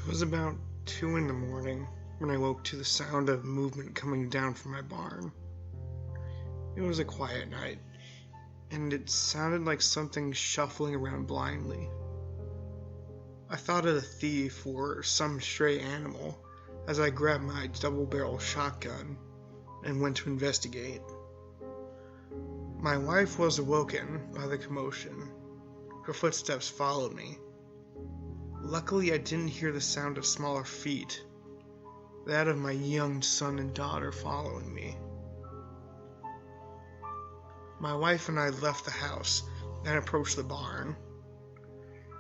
It was about 2 in the morning when I woke to the sound of movement coming down from my barn. It was a quiet night, and it sounded like something shuffling around blindly. I thought of a thief or some stray animal as I grabbed my double-barrel shotgun and went to investigate. My wife was awoken by the commotion. Her footsteps followed me. Luckily, I didn't hear the sound of smaller feet, that of my young son and daughter following me. My wife and I left the house and approached the barn.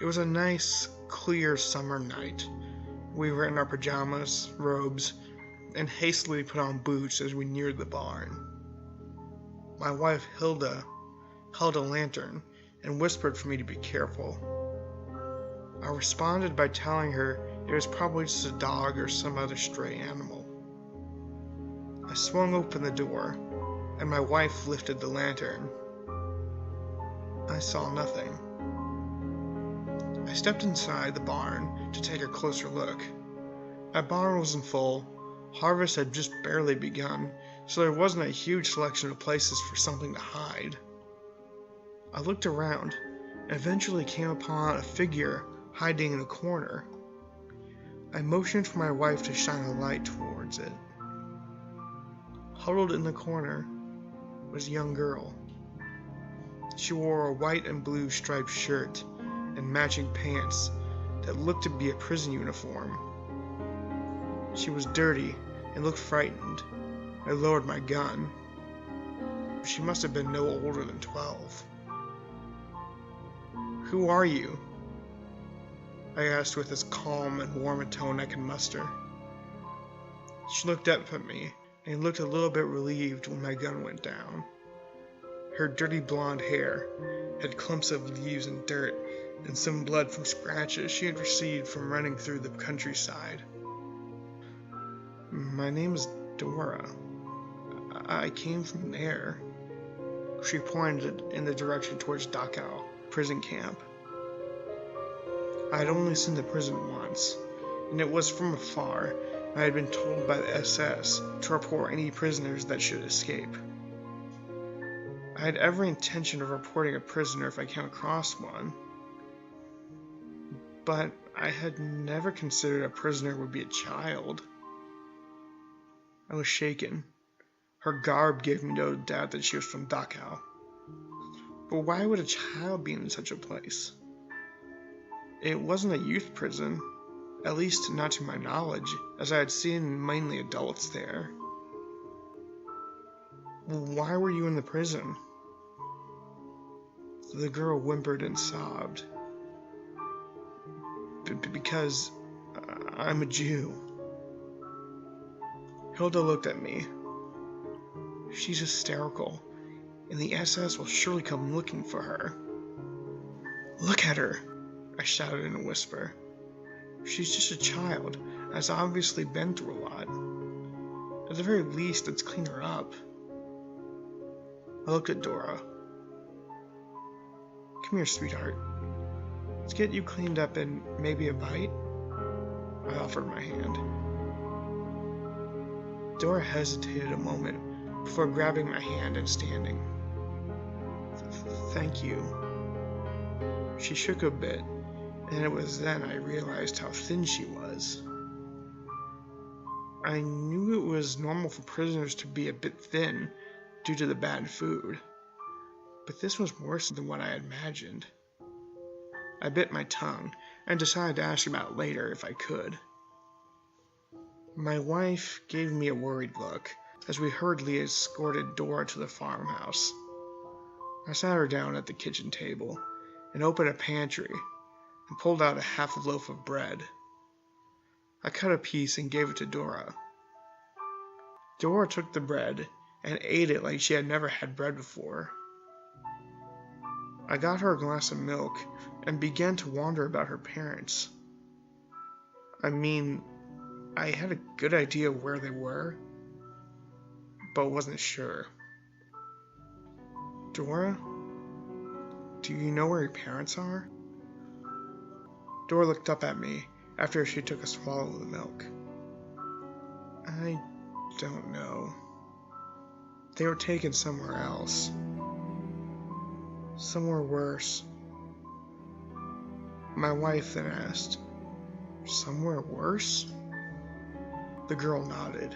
It was a nice, clear summer night. We were in our pajamas, robes, and hastily put on boots as we neared the barn. My wife, Hilda, held a lantern and whispered for me to be careful. I responded by telling her it was probably just a dog or some other stray animal. I swung open the door, and my wife lifted the lantern. I saw nothing. I stepped inside the barn to take a closer look. My barn wasn't full. Harvest had just barely begun, so there wasn't a huge selection of places for something to hide. I looked around and eventually came upon a figure hiding in a corner. I motioned for my wife to shine a light towards it. Huddled in the corner was a young girl. She wore a white and blue striped shirt and matching pants that looked to be a prison uniform. She was dirty and looked frightened. I lowered my gun. She must have been no older than 12. "Who are you?" I asked with as calm and warm a tone I could muster. She looked up at me and looked a little bit relieved when my gun went down. Her dirty blonde hair had clumps of leaves and dirt and some blood from scratches she had received from running through the countryside. "My name is Dora. I came from there." She pointed in the direction towards Dachau prison camp. I had only seen the prison once, and it was from afar. I had been told by the SS to report any prisoners that should escape. I had every intention of reporting a prisoner if I came across one, but I had never considered a prisoner would be a child. I was shaken. Her garb gave me no doubt that she was from Dachau. But why would a child be in such a place? It wasn't a youth prison, at least not to my knowledge, as I had seen mainly adults there. "Why were you in the prison?" The girl whimpered and sobbed. Because I'm a Jew." Hilda looked at me. "She's hysterical, and the SS will surely come looking for her." "Look at her," I shouted in a whisper. "She's just a child, and has obviously been through a lot. At the very least, let's clean her up." I looked at Dora. "Come here, sweetheart. Let's get you cleaned up and maybe a bite?" I offered my hand. Dora hesitated a moment before grabbing my hand and standing. "Thank you." She shook a bit, and it was then I realized how thin she was. I knew it was normal for prisoners to be a bit thin due to the bad food, but this was worse than what I had imagined. I bit my tongue and decided to ask about it later if I could. My wife gave me a worried look as we hurriedly escorted Dora to the farmhouse. I sat her down at the kitchen table and opened a pantry and pulled out a half loaf of bread. I cut a piece and gave it to Dora. Dora took the bread and ate it like she had never had bread before. I got her a glass of milk and began to wonder about her parents. I had a good idea where they were, but wasn't sure. "Dora, do you know where your parents are?" Dora looked up at me after she took a swallow of the milk. I don't know. They were taken somewhere else. Somewhere worse. My wife then asked, "Somewhere worse?" The girl nodded.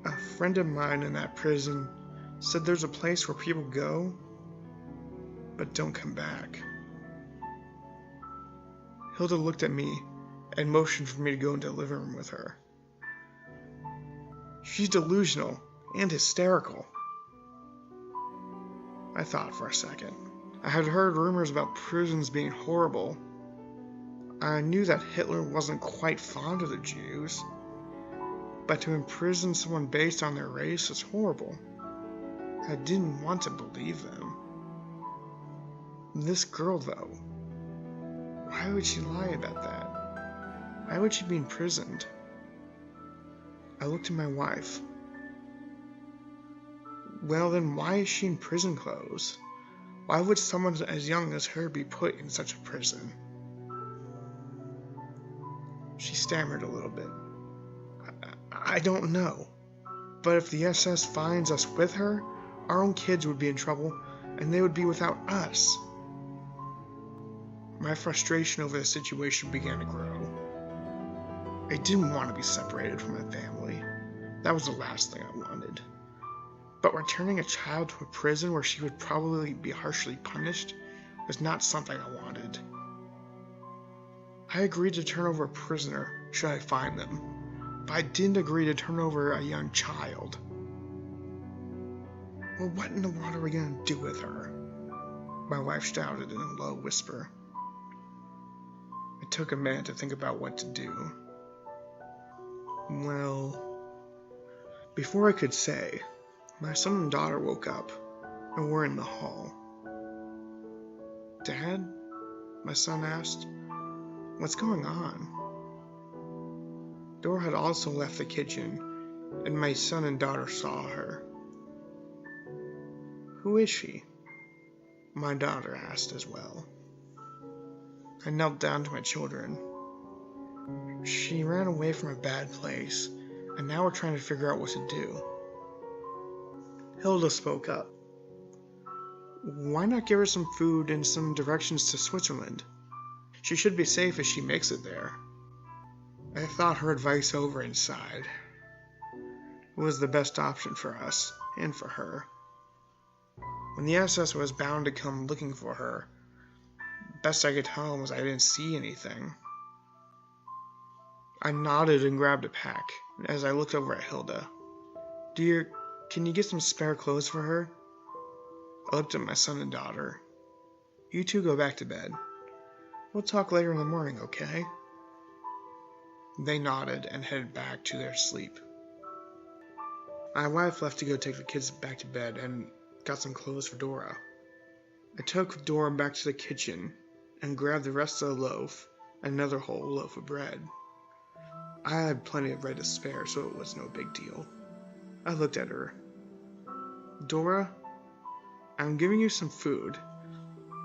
"A friend of mine in that prison said there's a place where people go, but don't come back." Hilda looked at me and motioned for me to go into the living room with her. "She's delusional and hysterical." I thought for a second. I had heard rumors about prisons being horrible. I knew that Hitler wasn't quite fond of the Jews, but to imprison someone based on their race is horrible. I didn't want to believe them. This girl, though, why would she lie about that? Why would she be imprisoned? I looked at my wife. Well, then why is she in prison clothes? Why would someone as young as her be put in such a prison? She stammered a little bit. I don't know. But if the SS finds us with her, our own kids would be in trouble, and they would be without us. My frustration over the situation began to grow. I didn't want to be separated from my family. That was the last thing I wanted. But returning a child to a prison where she would probably be harshly punished was not something I wanted. I agreed to turn over a prisoner should I find them, but I didn't agree to turn over a young child. Well, what in the world are we going to do with her? My wife shouted in a low whisper. I took a minute to think about what to do. Well, before I could say, my son and daughter woke up and were in the hall. "Dad?" my son asked. "What's going on?" Dora had also left the kitchen, and my son and daughter saw her. "Who is she?" my daughter asked as well. I knelt down to my children. "She ran away from a bad place, and now we're trying to figure out what to do." Hilda spoke up. "Why not give her some food and some directions to Switzerland? She should be safe if she makes it there." I thought her advice over and sighed. It was the best option for us and for her. When the SS was bound to come looking for her, best I could tell them was I didn't see anything. I nodded and grabbed a pack as I looked over at Hilda. "Dear, can you get some spare clothes for her?" I looked at my son and daughter. "You two go back to bed. We'll talk later in the morning, okay?" They nodded and headed back to their sleep. My wife left to go take the kids back to bed and got some clothes for Dora. I took Dora back to the kitchen and grabbed the rest of the loaf and another whole loaf of bread. I had plenty of bread to spare, so it was no big deal. I looked at her. "Dora, I'm giving you some food,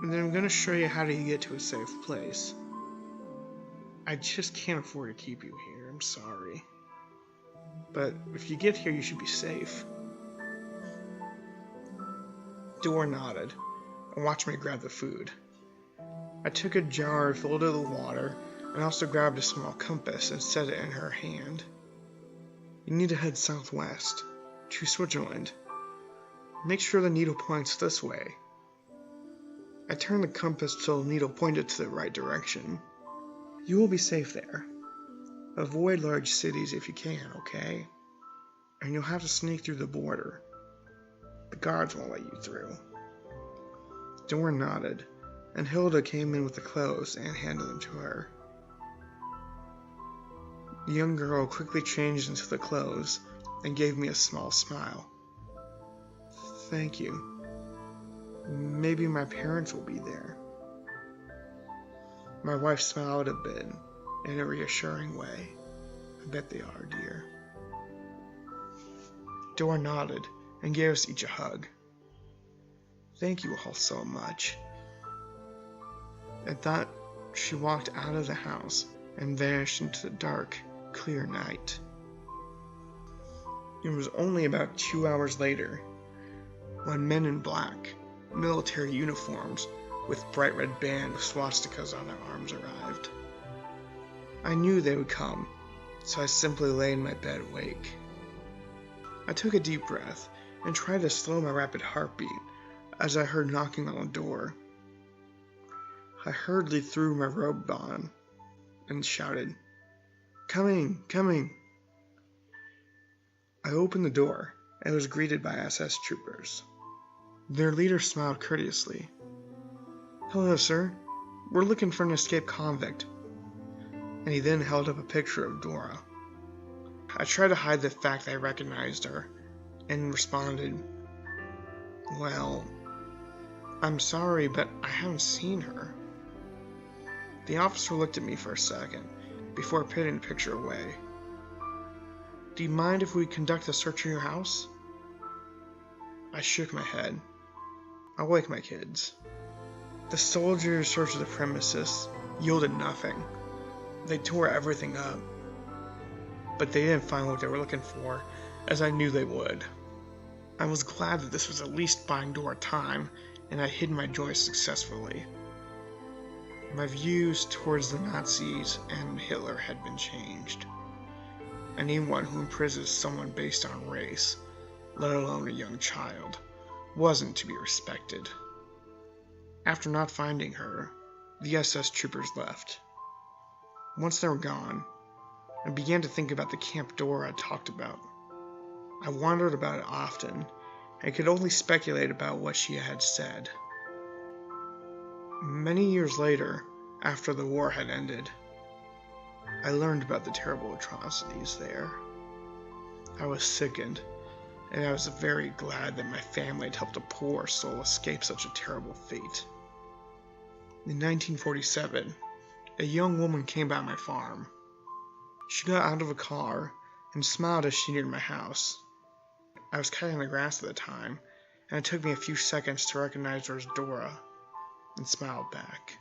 and then I'm going to show you how to get to a safe place. I just can't afford to keep you here, I'm sorry. But if you get here, you should be safe." Dora nodded and watched me grab the food. I took a jar filled with water and also grabbed a small compass and set it in her hand. "You need to head southwest, to Switzerland. Make sure the needle points this way." I turned the compass till the needle pointed to the right direction. "You will be safe there. Avoid large cities if you can, okay? And you'll have to sneak through the border. The guards won't let you through." Dora nodded, and Hilda came in with the clothes and handed them to her. The young girl quickly changed into the clothes and gave me a small smile. "Thank you. Maybe my parents will be there." My wife smiled a bit in a reassuring way. "I bet they are, dear." Dora nodded and gave us each a hug. "Thank you all so much." At that, she walked out of the house and vanished into the dark, clear night. It was only about 2 hours later when men in black, military uniforms with bright red bands with swastikas on their arms arrived. I knew they would come, so I simply lay in my bed awake. I took a deep breath and tried to slow my rapid heartbeat as I heard knocking on the door. I hurriedly threw my robe on and shouted, "Coming, coming!" I opened the door and was greeted by SS troopers. Their leader smiled courteously. "Hello, sir. We're looking for an escaped convict." And he then held up a picture of Dora. I tried to hide the fact that I recognized her and responded, "Well, I'm sorry, but I haven't seen her." The officer looked at me for a second before putting the picture away. "Do you mind if we conduct a search of your house?" I shook my head. "I'll wake my kids." The soldiers' search of the premises yielded nothing. They tore everything up. But they didn't find what they were looking for, as I knew they would. I was glad that this was at least buying Dora time, and I hid my joy successfully. My views towards the Nazis and Hitler had been changed. Anyone who imprisons someone based on race, let alone a young child, wasn't to be respected. After not finding her, the SS troopers left. Once they were gone, I began to think about the Camp Dora I talked about. I wondered about it often, and could only speculate about what she had said. Many years later, after the war had ended, I learned about the terrible atrocities there. I was sickened, and I was very glad that my family had helped a poor soul escape such a terrible fate. In 1947, a young woman came by my farm. She got out of a car and smiled as she neared my house. I was cutting the grass at the time, and it took me a few seconds to recognize her as Dora, and smiled back.